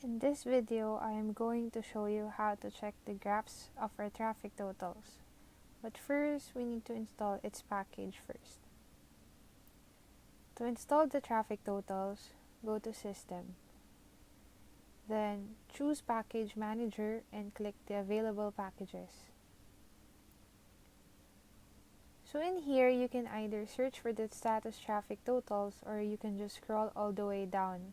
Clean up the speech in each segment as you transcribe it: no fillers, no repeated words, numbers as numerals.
In this video, I am going to show you how to check the graphs of our traffic totals. But first, we need to install its package first. To install the traffic totals, go to System. Then, choose Package Manager and click the available packages. So in here, you can either search for the status traffic totals or you can just scroll all the way down.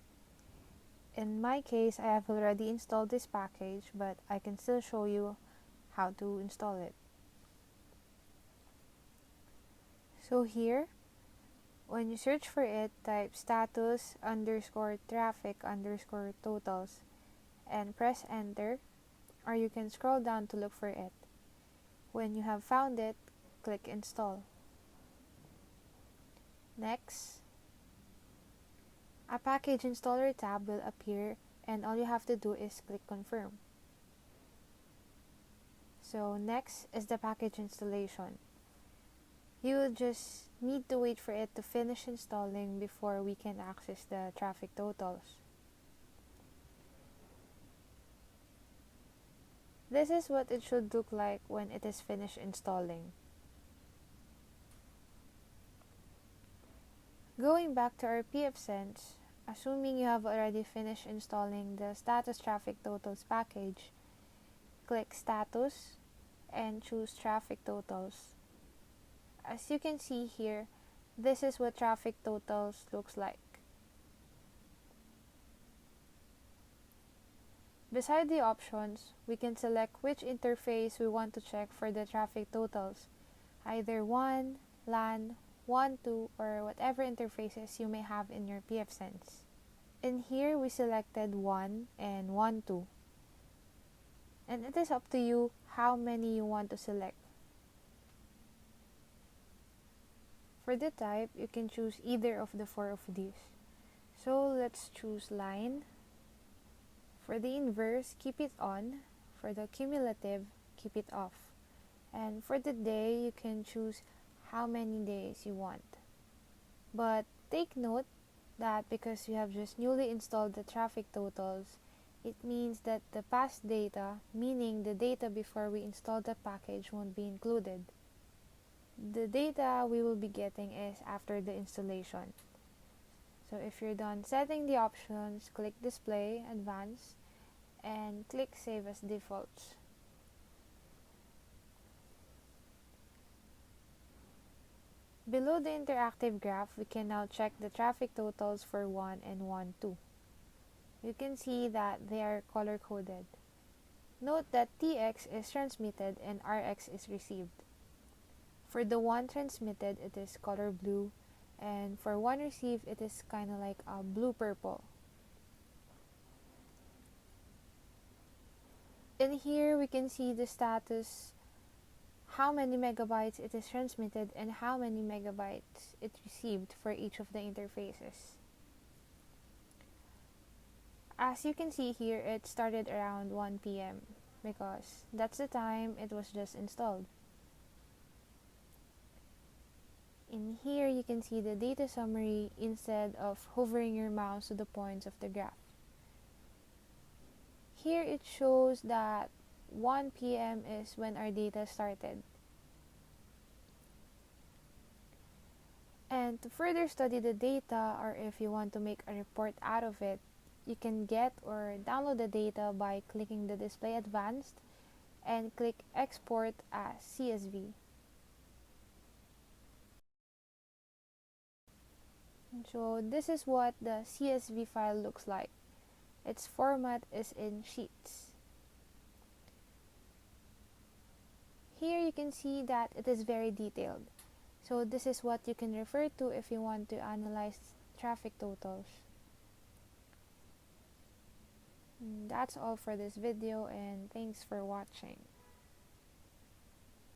In my case, I have already installed this package, but I can still show you how to install it. So here, when you search for it, type status underscore traffic underscore totals and press enter, or you can scroll down to look for it. When you have found it, click install. Next, a package installer tab will appear and all you have to do is click confirm. So next is the package installation. You will just need to wait for it to finish installing before we can access the traffic totals. This is what it should look like when it is finished installing. Going back to our pfSense, assuming you have already finished installing the status traffic totals package, click status and choose traffic totals. As you can see here, this is what traffic totals looks like. Beside the options, we can select which interface we want to check for the traffic totals, either WAN, LAN, WAN2, or whatever interfaces you may have in your pfSense. In here, we selected WAN and WAN2. And it is up to you how many you want to select. For the type, you can choose either of the four of these. So let's choose line. For the inverse, keep it on. For the cumulative, keep it off. And for the day, you can choose how many days you want. But take note that because you have just newly installed the traffic totals, it means that the past data, meaning the data before we installed the package, won't be included. The data we will be getting is after the installation. So if you're done setting the options, click Display, Advanced, and click Save as Defaults. Below the interactive graph, we can now check the traffic totals for WAN and WAN2. You can see that they are color-coded. Note that TX is transmitted and RX is received. For the WAN transmitted, it is color blue, and for WAN received, it is kind of like a blue-purple. In here, we can see the status, how many megabytes it is transmitted, and how many megabytes it received for each of the interfaces. As you can see here, it started around 1 p.m. because that's the time it was just installed. In here, you can see the data summary instead of hovering your mouse to the points of the graph. Here it shows that 1 p.m. is when our data started. And to further study the data, or if you want to make a report out of it, you can get or download the data by clicking the Display Advanced and click Export as CSV. So this is what the CSV file looks like. Its format is in sheets. Here you can see that it is very detailed. So this is what you can refer to if you want to analyze traffic totals. That's all for this video, and thanks for watching.